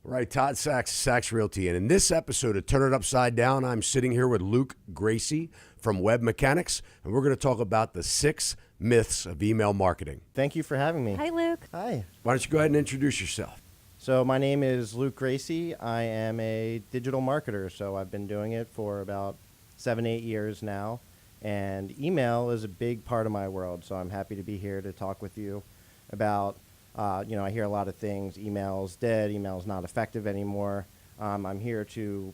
All right, Todd Sachs, Sachs Realty. And in this episode of Turn It Upside Down, I'm sitting here with Gracie from Web Mechanics, and we're going to talk about the 6 myths of email marketing. Thank you for having me. Hi, Luke. Hi. Why don't you go ahead and introduce yourself? So my name is Gracie. I am a digital marketer, so I've been doing it for about 7-8 years now. And email is a big part of my world, so I'm happy to be here to talk with you about I hear a lot of things, email's dead, email's not effective anymore. I'm here to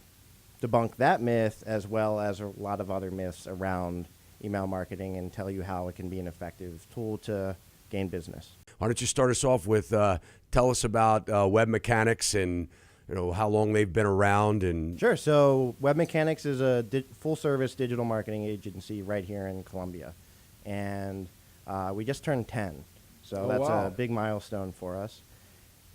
debunk that myth as well as a lot of other myths around email marketing and tell you how it can be an effective tool to gain business. Why don't you start us off with tell us about Web Mechanics and how long they've been around? And Sure. So Web Mechanics is a full-service digital marketing agency right here in Columbia, and we just turned 10. So that's wow. a big milestone for us,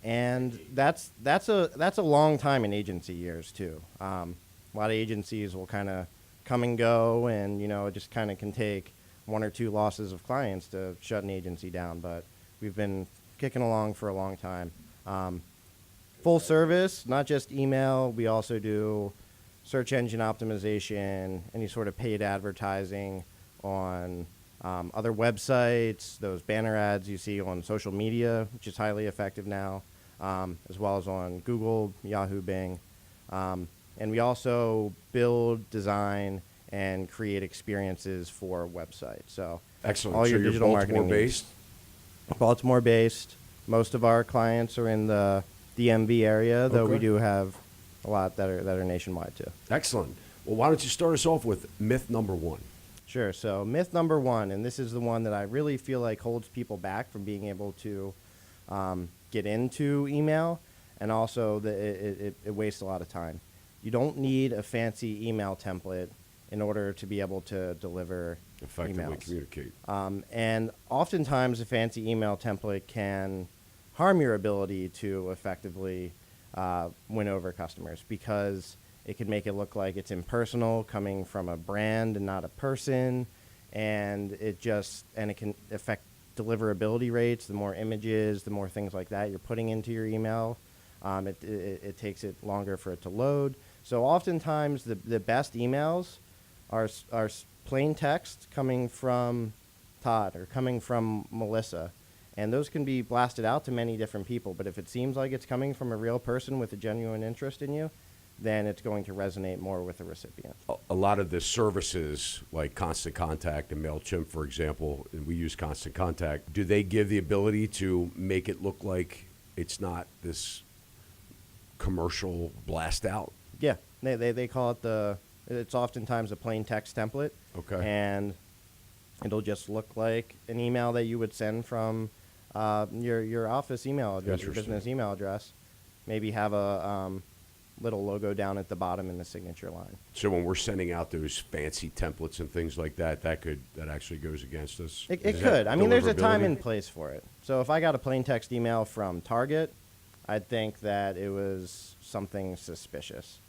and that's a long time in agency years too. A lot of agencies will kind of come and go, and it just kind of can take 1 or 2 losses of clients to shut an agency down. But we've been kicking along for a long time. Full service, not just email. We also do search engine optimization, any sort of paid advertising on other websites, those banner ads you see on social media, which is highly effective now, as well as on Google, Yahoo, Bing. And we also build, design, and create experiences for websites. So excellent. All so your you're digital marketing Baltimore-based? Baltimore-based. Most of our clients are in the DMV area, though Okay. we do have a lot that are nationwide too. Excellent. Well, why don't you start us off with myth number 1? Sure. So myth number 1, and this is the one that I really feel like holds people back from being able to get into email, and also it wastes a lot of time. You don't need a fancy email template in order to be able to deliver Effectively emails. communicate. And oftentimes a fancy email template can harm your ability to effectively win over customers, because it can make it look like it's impersonal, coming from a brand and not a person, and it can affect deliverability rates. The more images, the more things like that you're putting into your email, it takes it longer for it to load. So oftentimes the best emails are plain text coming from Todd or coming from Melissa, and those can be blasted out to many different people. But if it seems like it's coming from a real person with a genuine interest in you, then it's going to resonate more with the recipient. A lot of the services like Constant Contact and MailChimp, for example, and we use Constant Contact, do they give the ability to make it look like it's not this commercial blast out? Yeah, they call it it's oftentimes a plain text template. Okay. And it'll just look like an email that you would send from your office email address, your business email address. Maybe have a little logo down at the bottom in the signature line. So when we're sending out those fancy templates and things like that, that actually goes against us? It Is could. that I mean, there's a time deliverability? and place for it. So if I got a plain text email from Target, I'd think that it was something suspicious.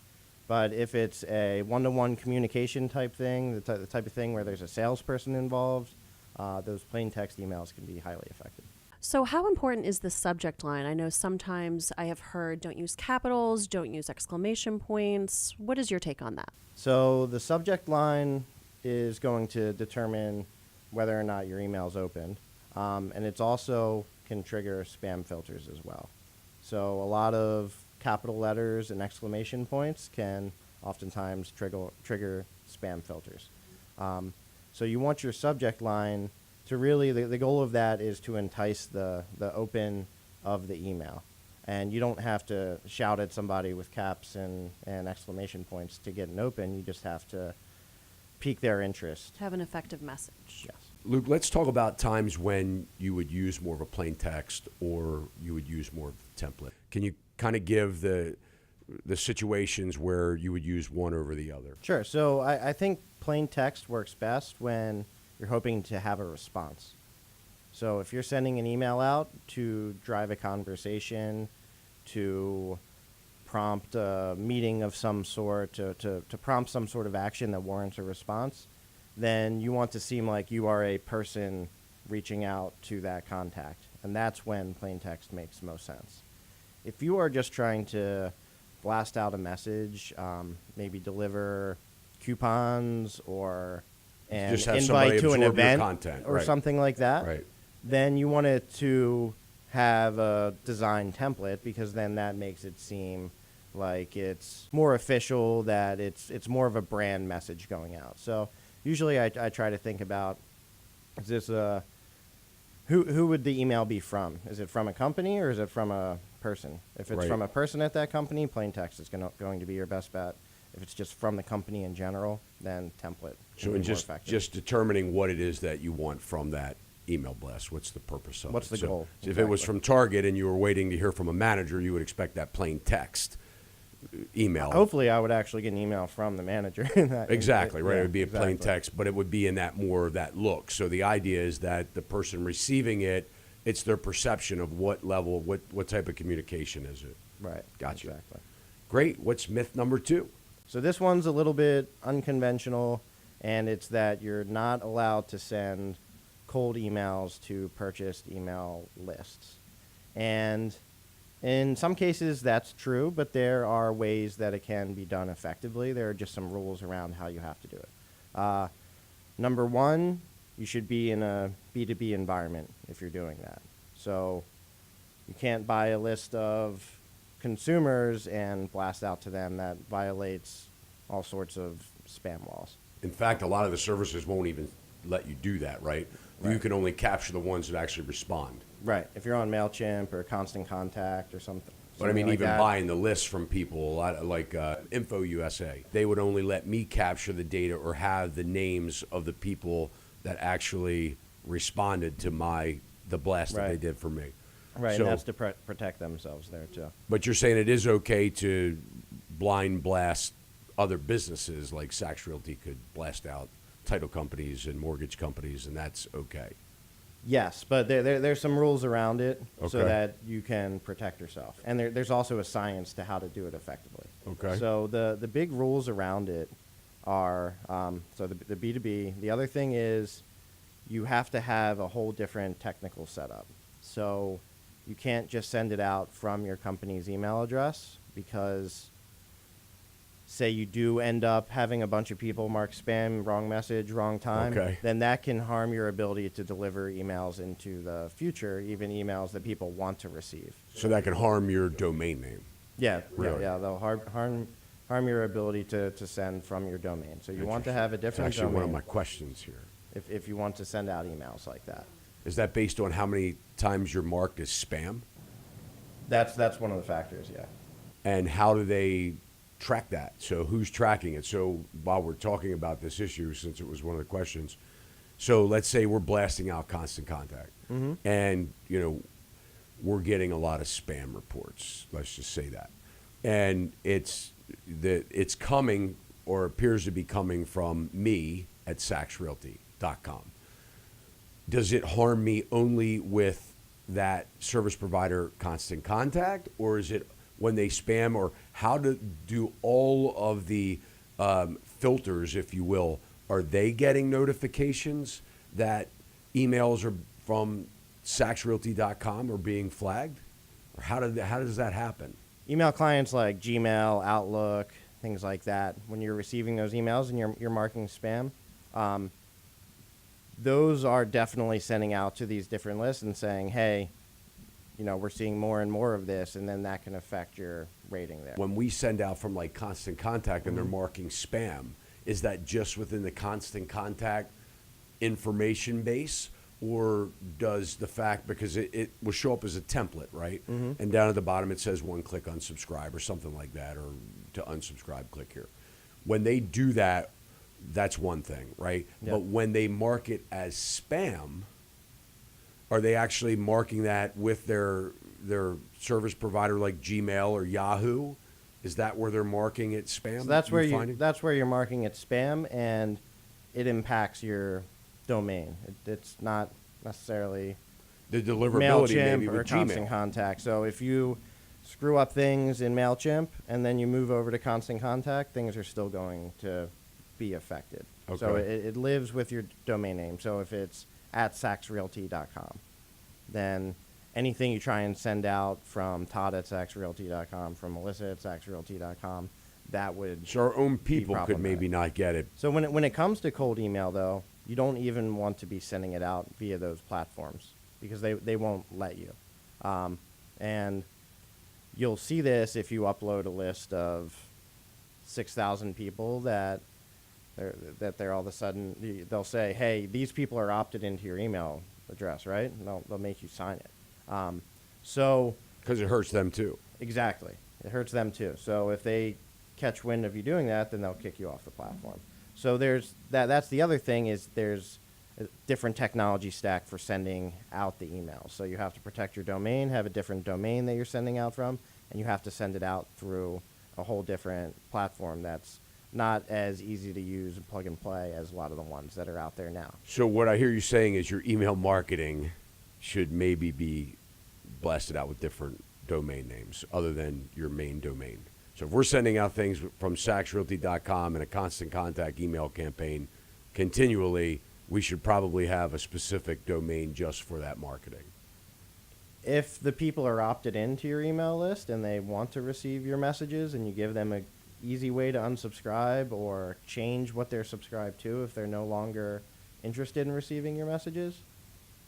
But if it's a one-to-one communication type thing, the type of thing where there's a salesperson involved, those plain text emails can be highly effective. So how important is the subject line? I know sometimes I have heard don't use capitals, don't use exclamation points. What is your take on that? So the subject line is going to determine whether or not your email is opened. And it's also can trigger spam filters as well. So a lot of capital letters and exclamation points can oftentimes trigger spam filters. So you want your subject line to really, the goal of that is to entice the open of the email. And you don't have to shout at somebody with caps and exclamation points to get an open. You just have to pique their interest. To have an effective message. Yes. Luke, let's talk about times when you would use more of a plain text or you would use more of the template. Can you kind of give the situations where you would use one over the other? Sure. So I think plain text works best when you're hoping to have a response. So if you're sending an email out to drive a conversation, to prompt a meeting of some sort, to prompt some sort of action that warrants a response, then you want to seem like you are a person reaching out to that contact. And that's when plain text makes most sense. If you are just trying to blast out a message, maybe deliver coupons or an Just have somebody invite to an absorb your event content, or right. something like that, Right. then you want it to have a design template, because then that makes it seem like it's more official, that it's more of a brand message going out. So usually I try to think about, is this who would the email be from? Is it from a company or is it from a person? If it's Right. from a person at that company, plain text is going to be your best bet. If it's just from the company in general, then template. So will in be more effective. just determining what it is that you want from that email blast, what's the purpose of What's it? the So goal? If it was Exactly. from Target and you were waiting to hear from a manager, you would expect that plain text email. Hopefully, I would actually get an email from the manager. In that, Exactly, right. yeah, It would be a plain exactly. text, but it would be in that more of that look. So the idea is that the person receiving it, it's their perception of what level, what type of communication is it. Right. Gotcha. Exactly. Great. What's myth number 2? So this one's a little bit unconventional, and it's that you're not allowed to send cold emails to purchased email lists. And in some cases, that's true, but there are ways that it can be done effectively. There are just some rules around how you have to do it. Number one, you should be in a B2B environment if you're doing that. So you can't buy a list of consumers and blast out to them. That violates all sorts of spam laws. In fact, a lot of the services won't even let you do that, right? You Right. can only capture the ones that actually respond. Right. If you're on MailChimp or Constant Contact or something. But I mean, like even that. buying the lists from people, a lot like Info USA, they would only let me capture the data or have the names of the people that actually responded to the blast that they Right. did for me. Right, So- and that's to protect themselves there too. But you're saying it is okay to blind blast other businesses, like Sachs Realty could blast out title companies and mortgage companies, and that's okay. Yes, but there's some rules around it so Okay. that you can protect yourself. And there's also a science to how to do it effectively. Okay. So the big rules around it are, so the B2B, the other thing is you have to have a whole different technical setup. So you can't just send it out from your company's email address, because say you do end up having a bunch of people mark spam, wrong message, wrong time, Okay. then that can harm your ability to deliver emails into the future, even emails that people want to receive. So that can harm your domain name. Yeah, Really? yeah, they'll harm your ability to send from your domain. So you want to have a It's different actually domain one of my questions here. if you want to send out emails like that. Is that based on how many times you're marked as spam? That's one of the factors, yeah. And how do they track that? So who's tracking it? So while we're talking about this issue, since it was one of the questions, so let's say we're blasting out Constant Contact, and we're getting a lot of spam reports. Let's just say that, and it's coming or appears to be coming from me at SachsRealty.com. Does it harm me only with that service provider Constant Contact, or is it when they spam, or how do all of the filters, if you will, are they getting notifications that emails are from SachsRealty.com are being flagged? Or how does that happen? Email clients like Gmail, Outlook, things like that, when you're receiving those emails and you're marking spam, those are definitely sending out to these different lists and saying, hey, we're seeing more and more of this, and then that can affect your rating there. When we send out from like Constant Contact and they're marking spam, is that just within the Constant Contact information base, or does the fact, because it will show up as a template, right? And down at the bottom it says one click unsubscribe or something like that, or to unsubscribe, click here. When they do that, that's one thing, right? Yep. But when they mark it as spam, are they actually marking that with their service provider like Gmail or Yahoo? Is that where they're marking it spam? So that's where finding? that's where you're marking it spam, and it impacts your domain. It's not necessarily The deliverability maybe MailChimp or with Constant Gmail. Contact. So if you screw up things in MailChimp and then you move over to Constant Contact, things are still going to be affected. So Okay. it lives with your domain name. So if it's at SachsRealty.com, then anything you try and send out from Todd at SachsRealty.com, from Melissa at SachsRealty.com, that would. So our own people could problematic. maybe not get it. So when it comes to cold email, though, you don't even want to be sending it out via those platforms because they won't let you. And you'll see this if you upload a list of 6,000 people that they're all of a sudden, they'll say, hey, these people are opted into your email address, right? And they'll make you sign it. So Because it hurts them too. exactly, it hurts them too. So if they catch wind of you doing that, then they'll kick you off the platform. So there's that's the other thing is there's a different technology stack for sending out the emails. So you have to protect your domain, have a different domain that you're sending out from, and you have to send it out through a whole different platform that's not as easy to use and plug and play as a lot of the ones that are out there now. So what I hear you saying is your email marketing should maybe be blasted out with different domain names other than your main domain. So if we're sending out things from SachsRealty.com and a constant contact email campaign continually, we should probably have a specific domain just for that marketing. If the people are opted into your email list and they want to receive your messages and you give them a easy way to unsubscribe or change what they're subscribed to if they're no longer interested in receiving your messages,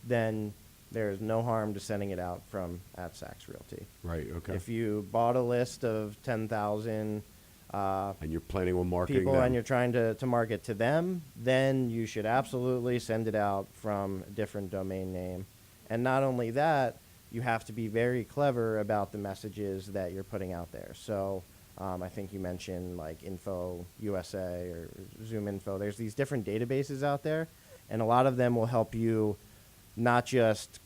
then there is no harm to sending it out from at Sachs Realty. Right, okay. If you bought a list of 10,000 And you're planning on marketing people them. and you're trying to market to them, then you should absolutely send it out from a different domain name. And not only that, you have to be very clever about the messages that you're putting out there. So I think you mentioned like Info USA or Zoom Info. There's these different databases out there, and a lot of them will help you not just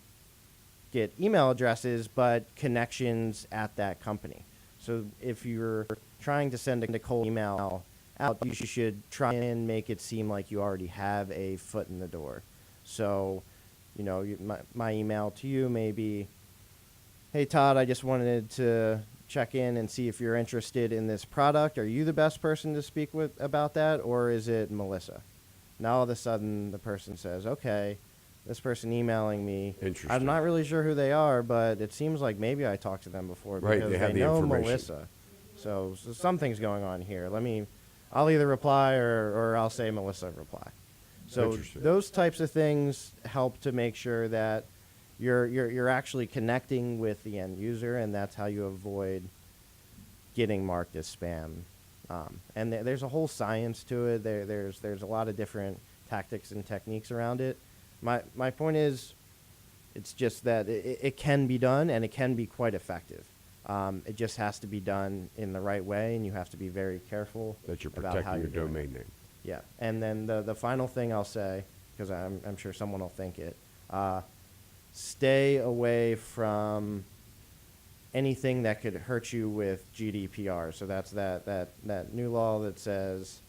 get email addresses, but connections at that company. So if you're trying to send a cold email out, you should try and make it seem like you already have a foot in the door. So, you know, my email to you may be, hey, Todd, I just wanted to check in and see if you're interested in this product. Are you the best person to speak with about that, or is it Melissa? Now all of a sudden the person says, okay, this person emailing me, Interesting. I'm not really sure who they are, but it seems like maybe I talked to them before Right, because they have the know information. Melissa. So something's going on here. I'll either reply or I'll say Melissa reply. So Interesting. those types of things help to make sure that you're actually connecting with the end user, and that's how you avoid getting marked as spam. And there's a whole science to it. There's a lot of different tactics and techniques around it. My point is, it's just that it can be done, and it can be quite effective. It just has to be done in the right way, and you have to be very careful That you're about how protecting your you're doing it. domain name. Yeah, and then the final thing I'll say, because I'm sure someone will think it, stay away from anything that could hurt you with GDPR. So that's that new law that says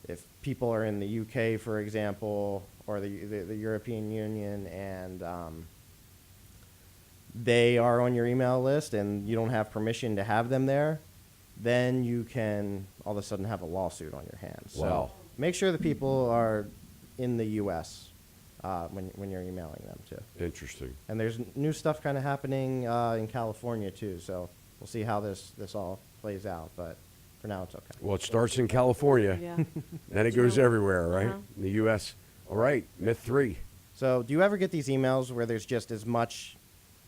if people are in the UK, for example, or the European Union, and they are on your email list and you don't have permission to have them there, then you can all of a sudden have a lawsuit on your hands. Wow. So make sure the people are in the U.S. When you're emailing them too. Interesting. And there's new stuff kind of happening in California too. So we'll see how this all plays out. But for now, it's okay. Well, it starts in California. Yeah. Then it goes True. everywhere, right? Uh-huh. In the U.S. All right, myth 3. So do you ever get these emails where there's just as much,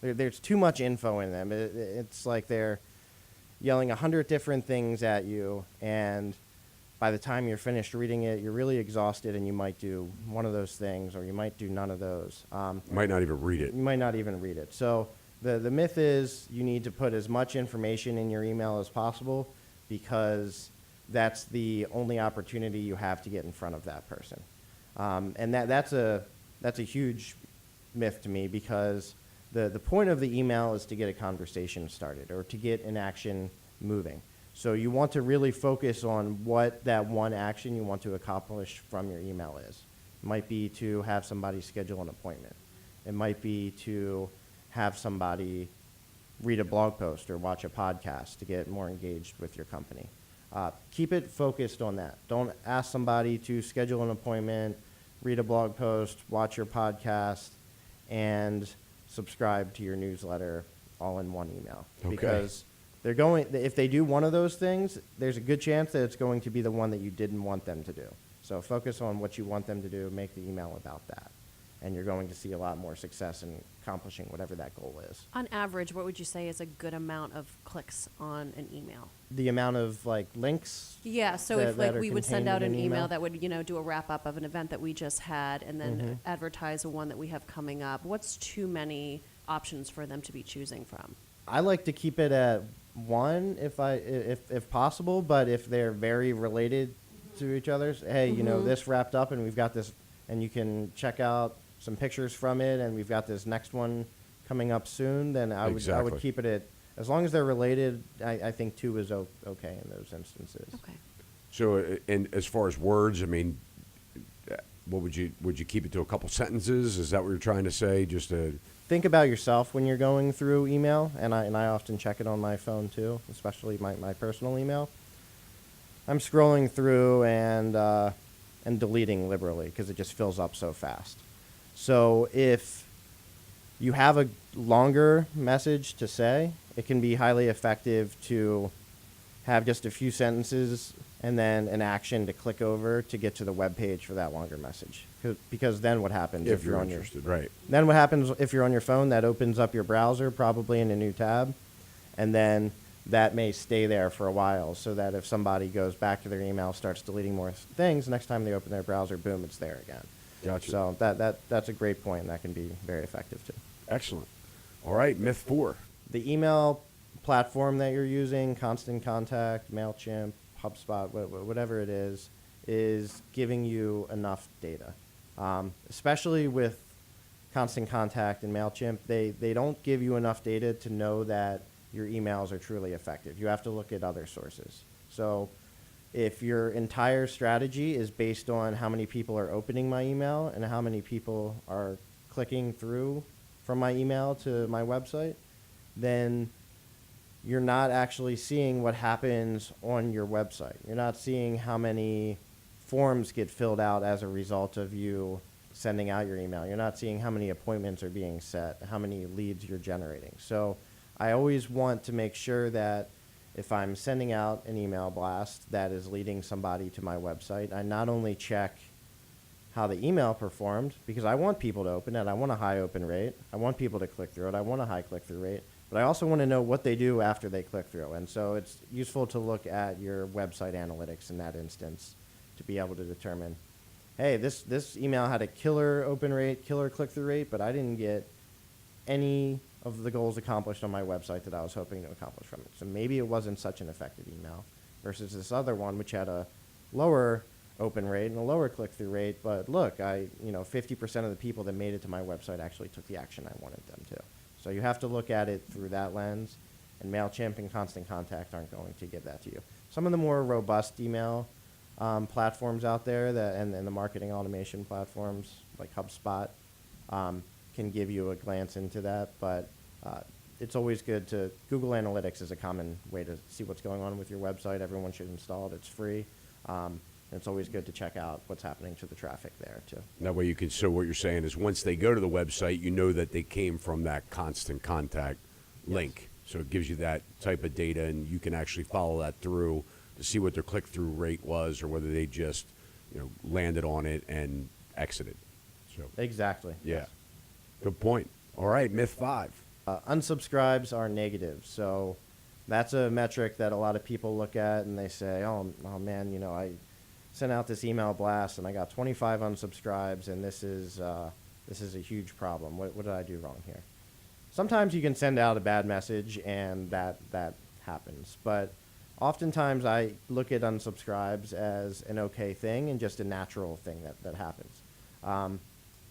there's too much info in them? It's like they're yelling 100 different things at you, and by the time you're finished reading it, you're really exhausted, and you might do one of those things, or you might do none of those. Might not even read it. You might not even read it. So the myth is you need to put as much information in your email as possible, because that's the only opportunity you have to get in front of that person. And that's a huge myth to me, because the point of the email is to get a conversation started or to get an action moving. So you want to really focus on what that one action you want to accomplish from your email is. It might be to have somebody schedule an appointment. It might be to have somebody read a blog post or watch a podcast to get more engaged with your company. Keep it focused on that. Don't ask somebody to schedule an appointment, read a blog post, watch your podcast, and subscribe to your newsletter all in one email. Okay. Because if they do one of those things, there's a good chance that it's going to be the one that you didn't want them to do. So focus on what you want them to do, make the email about that. And you're going to see a lot more success in accomplishing whatever that goal is. On average, what would you say is a good amount of clicks on an email? The amount of links. Yeah, so that- if that are we would send contained out in an an email email? that would, do a wrap up of an event that we just had and then advertise the one that we have coming up, what's too many options for them to be choosing from? I like to keep it at one if possible, but if they're very related to each other's, hey, this wrapped up and we've got this, and you can check out some pictures from it, and we've got this next one coming up soon, then I would Exactly. keep it at, as long as they're related, I think 2 is okay in those instances. Okay. So, and as far as words, I mean, what would you keep it to a couple sentences? Is that what you're trying to say? Just a Think about yourself when you're going through email, and I often check it on my phone too, especially my personal email. I'm scrolling through and deleting liberally because it just fills up so fast. So if you have a longer message to say, it can be highly effective to have just a few sentences and then an action to click over to get to the web page for that longer message. Because then what happens if you're on your interested, right? Then what happens if you're on your phone? That opens up your browser, probably in a new tab, and then that may stay there for a while, so that if somebody goes back to their email, starts deleting more things, next time they open their browser, boom, it's there again. Gotcha. So that's a great point, and that can be very effective too. Excellent. All right, myth 4. The email platform that you're using, Constant Contact, MailChimp, HubSpot, whatever it is giving you enough data. Especially with Constant Contact and MailChimp, they don't give you enough data to know that your emails are truly effective. You have to look at other sources. So if your entire strategy is based on how many people are opening my email and how many people are clicking through from my email to my website, then you're not actually seeing what happens on your website. You're not seeing how many forms get filled out as a result of you sending out your email. You're not seeing how many appointments are being set, how many leads you're generating. So I always want to make sure that if I'm sending out an email blast that is leading somebody to my website, I not only check how the email performed, because I want people to open it, I want a high open rate, I want people to click through it, I want a high click-through rate, but I also want to know what they do after they click through. And so it's useful to look at your website analytics in that instance to be able to determine, hey, this email had a killer open rate, killer click-through rate, but I didn't get any of the goals accomplished on my website that I was hoping to accomplish from it. So maybe it wasn't such an effective email versus this other one, which had a lower open rate and a lower click-through rate, but look, 50% of the people that made it to my website actually took the action I wanted them to. So you have to look at it through that lens, and MailChimp and Constant Contact aren't going to give that to you. Some of the more robust email platforms out there and the marketing automation platforms like HubSpot can give you a glance into that, but it's always good to, Google Analytics is a common way to see what's going on with your website. Everyone should install it. It's free. And it's always good to check out what's happening to the traffic there too. That way you can, so what you're saying is once they go to the website, you know that they came from that Constant Contact link. So it gives you that type of data, and you can actually follow that through to see what their click-through rate was, or whether they just, landed on it and exited. So Exactly. yeah, Yes. good point. All right, myth 5. Unsubscribes are negative. So that's a metric that a lot of people look at and they say, oh man, I sent out this email blast and I got 25 unsubscribes, and this is a huge problem. What did I do wrong here? Sometimes you can send out a bad message and that happens, but oftentimes I look at unsubscribes as an okay thing and just a natural thing that happens.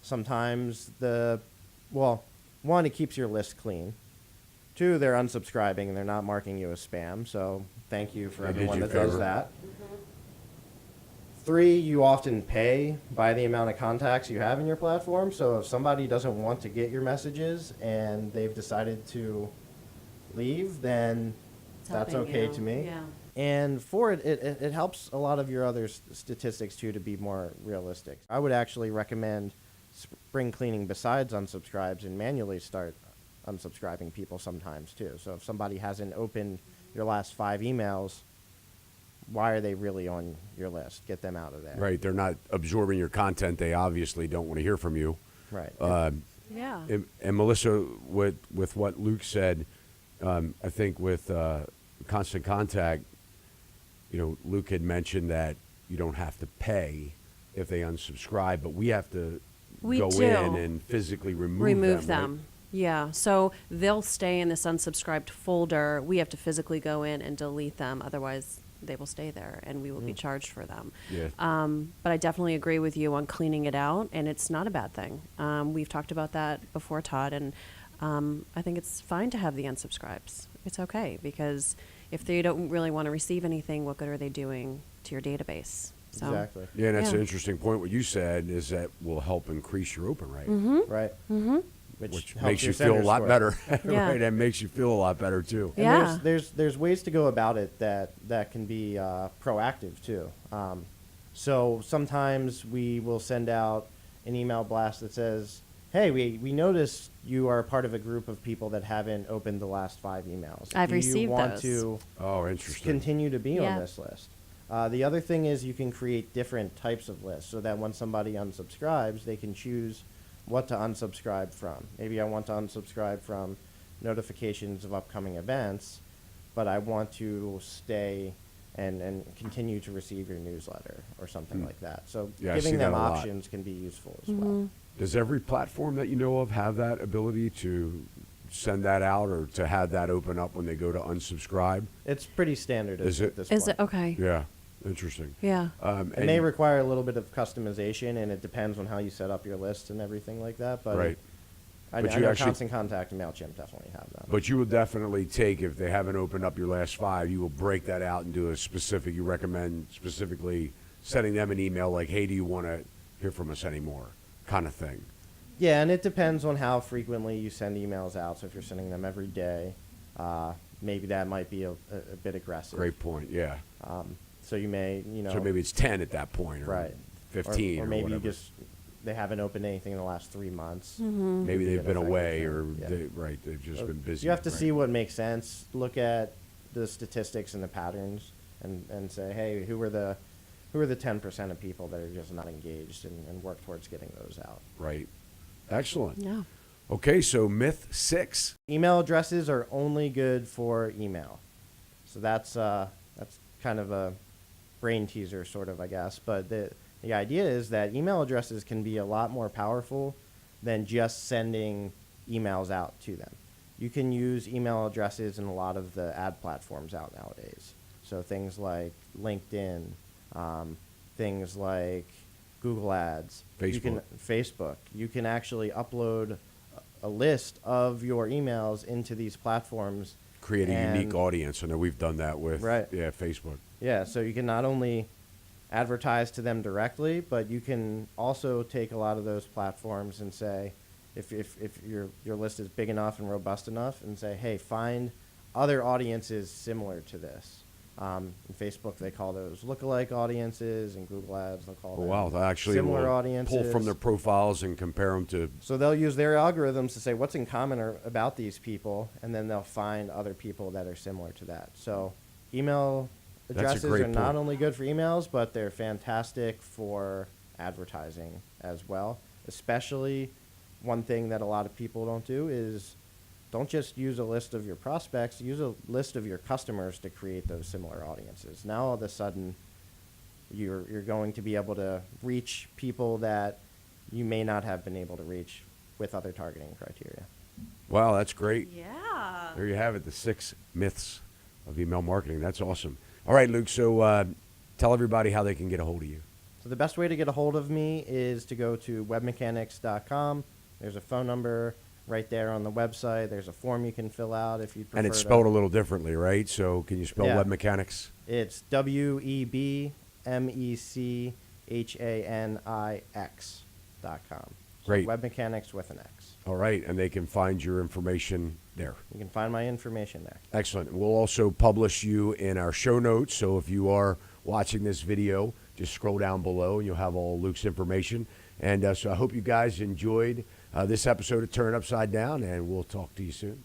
Sometimes one, it keeps your list clean. 2, they're unsubscribing and they're not marking you as spam, so thank you for They did everyone you a that does favor. that. 3, you often pay by the amount of contacts you have in your platform, so if somebody doesn't want to get your messages and they've decided to leave, then It's that's helping okay you. to me. Yeah. And 4, it helps a lot of your other statistics too to be more realistic. I would actually recommend spring cleaning besides unsubscribes and manually start unsubscribing people sometimes too. So if somebody hasn't opened your last 5 emails, why are they really on your list? Get them out of there. Right. They're not absorbing your content. They obviously don't want to hear from you. Right. Yeah. And Melissa, with what Luke said, I think with Constant Contact, Luke had mentioned that you don't have to pay if they unsubscribe, but we have to go do. in and physically remove them. Right? Yeah. So they'll stay in this unsubscribed folder. We have to physically go in and delete them. Otherwise, they will stay there and we will be charged for them. Yeah. But I definitely agree with you on cleaning it out, and it's not a bad thing. We've talked about that before, Todd, and I think it's fine to have the unsubscribes. It's okay, because if they don't really want to receive anything, what good are they doing to your database? So, Exactly. Yeah, and that's Yeah. an interesting point. What you said is that will help increase your open rate, Right. Mm-hmm. which helps makes your you feel a sender lot score. better. Yeah. Right, and makes you feel a lot better too. And Yeah. there's ways to go about it that can be proactive too. So sometimes we will send out an email blast that says, "Hey, we noticed you are part of a group of people that haven't opened the last 5 emails. I've Do received you want those." to Oh, interesting. continue to be Yeah. on this list?" The other thing is you can create different types of lists so that when somebody unsubscribes, they can choose what to unsubscribe from. Maybe I want to unsubscribe from notifications of upcoming events, but I want to stay and continue to receive your newsletter or something like that. So Yeah, I see giving them that a lot. options can be useful as Mm-hmm. well. Does every platform that you know of have that ability to send that out or to have that open up when they go to unsubscribe? It's pretty standard Is at it? this Is point. it okay? Yeah, interesting. Yeah. It may require a little bit of customization, and it depends on how you set up your list and everything like that. But Right. I But I you know actually- Constant Contact and MailChimp definitely have them. But you will definitely take, if they haven't opened up your last 5, you will break that out and do a specific, you recommend specifically sending them an email like, hey, do you want to hear from us anymore, kind of thing. Yeah, and it depends on how frequently you send emails out. So if you're sending them every day, maybe that might be a bit aggressive. Great point, yeah. So you may, So maybe it's 10 at that point, or right, 15 or or maybe whatever. you just they haven't opened anything in the last 3 months. Maybe they've get been affected away, there, or yeah. they've just So been busy. You have to right. see what makes sense. Look at the statistics and the patterns, and say, hey, who are the 10% of people that are just not engaged, and work towards getting those out. Right. Excellent. Yeah. Okay, so myth 6. Email addresses are only good for email. So that's kind of a brain teaser, sort of, I guess. But the idea is that email addresses can be a lot more powerful than just sending emails out to them. You can use email addresses in a lot of the ad platforms out nowadays. So things like LinkedIn, things like Google Ads, Facebook. You can actually upload a list of your emails into these platforms. Create a and- unique audience. I know we've done that with Right. Facebook. Yeah, so you can not only advertise to them directly, but you can also take a lot of those platforms and say, if your list is big enough and robust enough, and say, hey, find other audiences similar to this. In Facebook, they call those lookalike audiences, and Google Ads, they'll call Oh, them wow. They actually similar will audiences. pull from their profiles and compare them to. So they'll use their algorithms to say what's in common about these people, and then they'll find other people that are similar to that. So email That's a addresses great are not point. only good for emails, but they're fantastic for advertising as well. Especially, one thing that a lot of people don't do is don't just use a list of your prospects, use a list of your customers to create those similar audiences. Now all of a sudden, you're going to be able to reach people that you may not have been able to reach with other targeting criteria. Wow, that's great. Yeah. There you have it, the 6 myths of email marketing. That's awesome. All right, Luke, so tell everybody how they can get a hold of you. So the best way to get a hold of me is to go to webmechanics.com. There's a phone number right there on the website. There's a form you can fill out if you'd prefer. And it's spelled a little differently, right? So can you spell Yeah. web mechanics? It's webmechanix.com. Great. So webmechanics with an X. All right, and they can find your information there. You can find my information there. Excellent. We'll also publish you in our show notes, so if you are watching this video, just scroll down below and you'll have all Luke's information. And so I hope you guys enjoyed this episode of Turn Upside Down, and we'll talk to you soon.